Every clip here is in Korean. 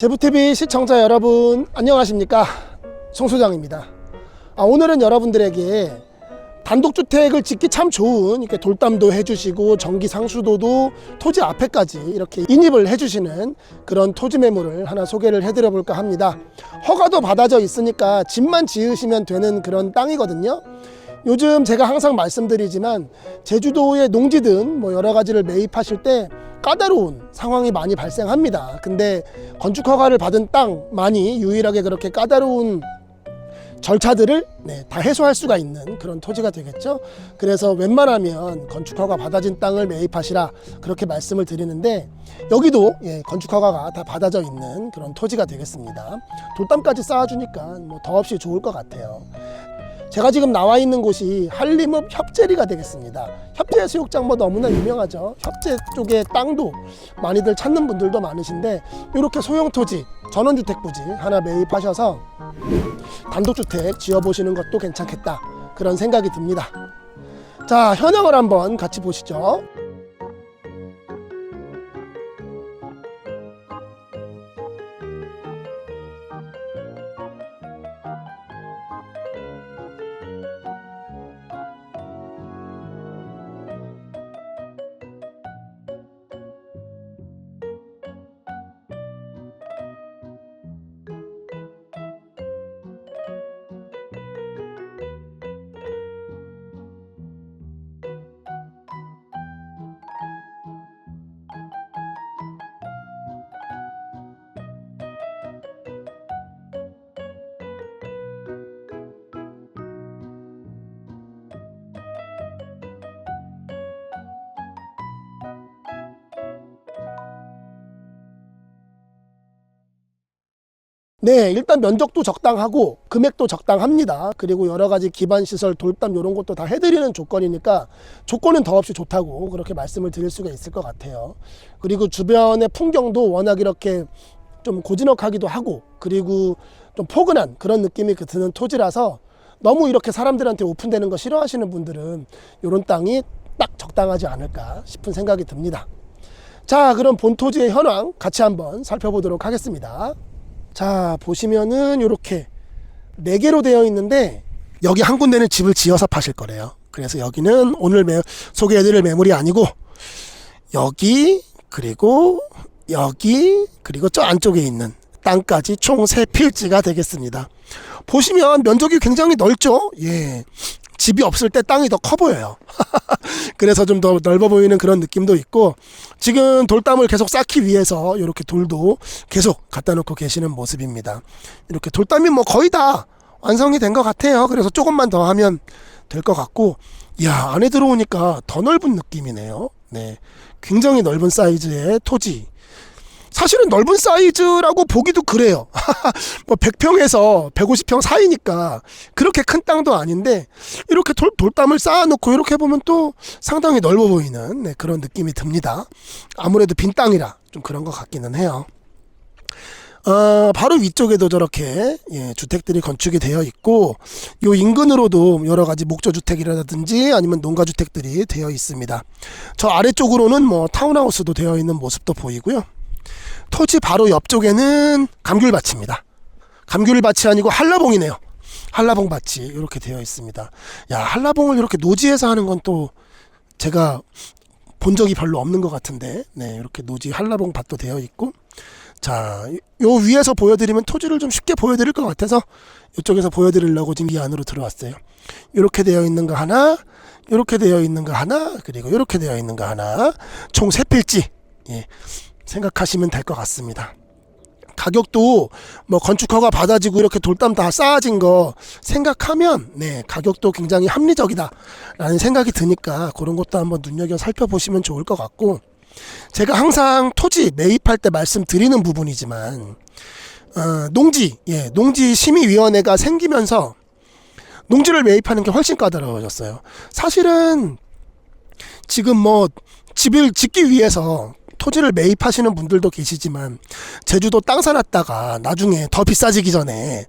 제부TV 시청자 여러분 안녕하십니까, 송 소장입니다. 오늘은 여러분들에게 단독주택을 짓기 참 좋은 이렇게 돌담도 해주시고 전기 상수도도 토지 앞에까지 이렇게 인입을 해주시는 그런 토지 매물을 하나 소개를 해드려 볼까 합니다. 허가도 받아져 있으니까 집만 지으시면 되는 그런 땅이거든요. 요즘 제가 항상 말씀드리지만 제주도의 농지든 뭐 여러 가지를 매입하실 때 까다로운 상황이 많이 발생합니다. 근데 건축 허가를 받은 땅만이 유일하게 그렇게 까다로운 절차들을 다 해소할 수가 있는 그런 토지가 되겠죠. 그래서 웬만하면 건축 허가 받아진 땅을 매입하시라 그렇게 말씀을 드리는데, 여기도 건축 허가가 다 받아져 있는 그런 토지가 되겠습니다. 돌담까지 쌓아주니까 뭐 더없이 좋을 것 같아요. 제가 지금 나와 있는 곳이 한림읍 협재리가 되겠습니다. 협재 수욕장 뭐 너무나 유명하죠. 협재 쪽에 땅도 많이들 찾는 분들도 많으신데, 이렇게 소형 토지, 전원주택 부지 하나 매입하셔서 단독주택 지어보시는 것도 괜찮겠다, 그런 생각이 듭니다. 자, 현황을 한번 같이 보시죠. 네, 일단 면적도 적당하고 금액도 적당합니다. 그리고 여러 가지 기반시설, 돌담 이런 것도 다 해드리는 조건이니까 조건은 더없이 좋다고 그렇게 말씀을 드릴 수가 있을 것 같아요. 그리고 주변의 풍경도 워낙 이렇게 좀 고즈넉하기도 하고, 그리고 좀 포근한 그런 느낌이 드는 토지라서 너무 이렇게 사람들한테 오픈되는 거 싫어하시는 분들은 이런 땅이 딱 적당하지 않을까 싶은 생각이 듭니다. 자, 그럼 본 토지의 현황 같이 한번 살펴보도록 하겠습니다. 자, 보시면은 이렇게 4개로 되어 있는데, 여기 한 군데는 집을 지어서 파실 거래요. 그래서 여기는 오늘 소개해드릴 매물이 아니고, 여기, 그리고 여기, 그리고 저 안쪽에 있는 땅까지 총 3필지가 되겠습니다. 보시면 면적이 굉장히 넓죠. 예, 집이 없을 때 땅이 더 커 보여요. 그래서 좀 더 넓어 보이는 그런 느낌도 있고, 지금 돌담을 계속 쌓기 위해서 이렇게 돌도 계속 갖다 놓고 계시는 모습입니다. 이렇게 돌담이 뭐 거의 다 완성이 된 것 같아요. 그래서 조금만 더 하면 될 것 같고, 이야, 안에 들어오니까 더 넓은 느낌이네요. 네, 굉장히 넓은 사이즈의 토지. 사실은 넓은 사이즈라고 보기도 그래요. 뭐 100평에서 150평 사이니까 그렇게 큰 땅도 아닌데, 이렇게 돌담을 쌓아놓고 이렇게 보면 또 상당히 넓어 보이는 그런 느낌이 듭니다. 아무래도 빈 땅이라 좀 그런 것 같기는 해요. 바로 위쪽에도 저렇게 주택들이 건축이 되어 있고, 요 인근으로도 여러 가지 목조주택이라든지 아니면 농가주택들이 되어 있습니다. 저 아래쪽으로는 뭐 타운하우스도 되어 있는 모습도 보이고요. 토지 바로 옆쪽에는 감귤밭입니다. 감귤밭이 아니고 한라봉이네요. 한라봉밭이 이렇게 되어 있습니다. 야, 한라봉을 이렇게 노지에서 하는 건 또 제가 본 적이 별로 없는 것 같은데, 네, 이렇게 노지 한라봉밭도 되어 있고, 자, 요 위에서 보여드리면 토지를 좀 쉽게 보여드릴 것 같아서 이쪽에서 보여드리려고 지금 이 안으로 들어왔어요. 이렇게 되어 있는 거 하나, 이렇게 되어 있는 거 하나, 그리고 이렇게 되어 있는 거 하나, 총 3필지. 예, 생각하시면 될 것 같습니다. 가격도 뭐 건축허가 받아지고 이렇게 돌담 다 쌓아진 거 생각하면 가격도 굉장히 합리적이다 라는 생각이 드니까 그런 것도 한번 눈여겨 살펴보시면 좋을 것 같고, 제가 항상 토지 매입할 때 말씀드리는 부분이지만, 농지 심의위원회가 생기면서 농지를 매입하는 게 훨씬 까다로워졌어요. 사실은 지금 뭐 집을 짓기 위해서 토지를 매입하시는 분들도 계시지만, 제주도 땅 사놨다가 나중에 더 비싸지기 전에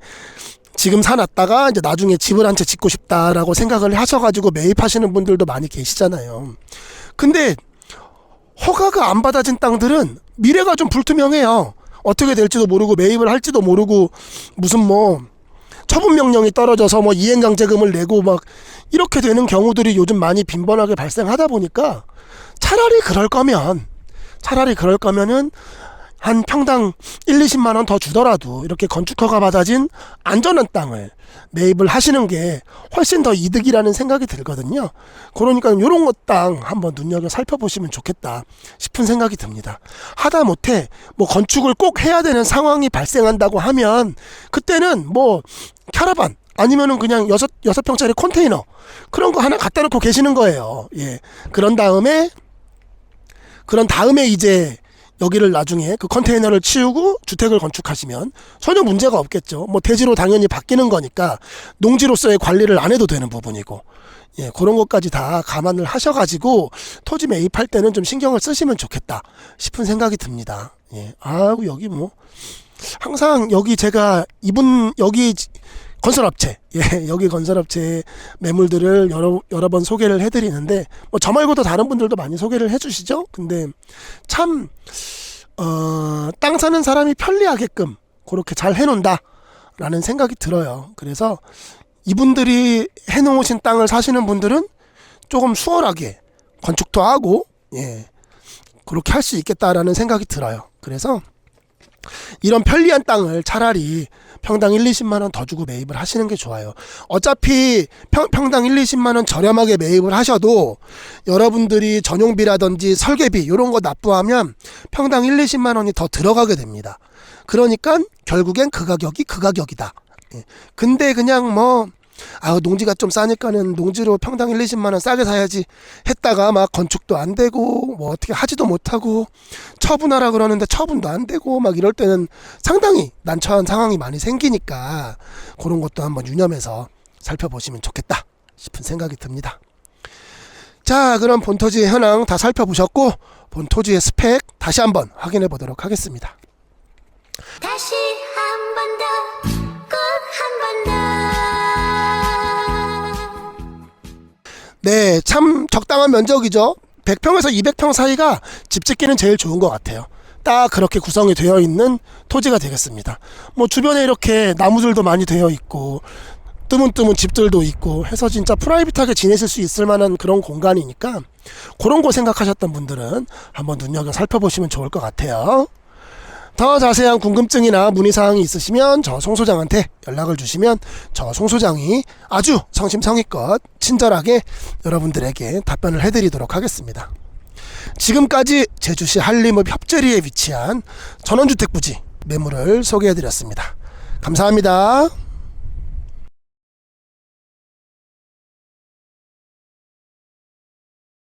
지금 사놨다가 이제 나중에 집을 한 채 짓고 싶다라고 생각을 하셔가지고 매입하시는 분들도 많이 계시잖아요. 근데 허가가 안 받아진 땅들은 미래가 좀 불투명해요. 어떻게 될지도 모르고 매입을 할지도 모르고 무슨 뭐 처분 명령이 떨어져서 뭐 이행강제금을 내고 막 이렇게 되는 경우들이 요즘 많이 빈번하게 발생하다 보니까 차라리 그럴 거면은 한 평당 1, 20만 원 더 주더라도 이렇게 건축허가 받아진 안전한 땅을 매입을 하시는 게 훨씬 더 이득이라는 생각이 들거든요. 그러니까 이런 것 땅 한번 눈여겨 살펴보시면 좋겠다 싶은 생각이 듭니다. 하다못해 뭐 건축을 꼭 해야 되는 상황이 발생한다고 하면 그때는 뭐 캐러반 아니면은 그냥 여섯 평짜리 컨테이너 그런 거 하나 갖다 놓고 계시는 거예요. 예. 그런 다음에 이제 여기를 나중에 그 컨테이너를 치우고 주택을 건축하시면 전혀 문제가 없겠죠. 뭐 대지로 당연히 바뀌는 거니까 농지로서의 관리를 안 해도 되는 부분이고, 예, 그런 것까지 다 감안을 하셔가지고 토지 매입할 때는 좀 신경을 쓰시면 좋겠다 싶은 생각이 듭니다. 예, 여기 뭐 항상 여기 제가 여기 건설업체, 예, 여기 건설업체 매물들을 여러 번 소개를 해드리는데, 뭐 저 말고도 다른 분들도 많이 소개를 해주시죠. 근데 참, 땅 사는 사람이 편리하게끔 그렇게 잘 해놓는다라는 생각이 들어요. 그래서 이분들이 해놓으신 땅을 사시는 분들은 조금 수월하게 건축도 하고, 예, 그렇게 할 수 있겠다라는 생각이 들어요. 그래서 이런 편리한 땅을 차라리 평당 1, 20만 원 더 주고 매입을 하시는 게 좋아요. 어차피 평당 1, 20만 원 저렴하게 매입을 하셔도 여러분들이 전용비라든지 설계비 이런 거 납부하면 평당 1, 20만 원이 더 들어가게 됩니다. 그러니까 결국엔 그 가격이 그 가격이다. 예. 근데 그냥 뭐 농지가 좀 싸니까는 농지로 평당 1, 20만 원 싸게 사야지 했다가 막 건축도 안 되고 뭐 어떻게 하지도 못하고 처분하라 그러는데 처분도 안 되고 막 이럴 때는 상당히 난처한 상황이 많이 생기니까 그런 것도 한번 유념해서 살펴보시면 좋겠다 싶은 생각이 듭니다. 자, 그럼 본토지의 현황 다 살펴보셨고 본토지의 스펙 다시 한번 확인해 보도록 하겠습니다. 다시 한 번 더, 꼭 한 번 더. 네, 참 적당한 면적이죠. 100평에서 200평 사이가 집 짓기는 제일 좋은 것 같아요. 딱 그렇게 구성이 되어 있는 토지가 되겠습니다. 뭐 주변에 이렇게 나무들도 많이 되어 있고 뜨문뜨문 집들도 있고 해서 진짜 프라이빗하게 지내실 수 있을 만한 그런 공간이니까 그런 거 생각하셨던 분들은 한번 눈여겨 살펴보시면 좋을 것 같아요. 더 자세한 궁금증이나 문의사항이 있으시면 저 송 소장한테 연락을 주시면 저 송 소장이 아주 성심성의껏 친절하게 여러분들에게 답변을 해드리도록 하겠습니다. 지금까지 제주시 한림읍 협재리에 위치한 전원주택 부지 매물을 소개해드렸습니다. 감사합니다.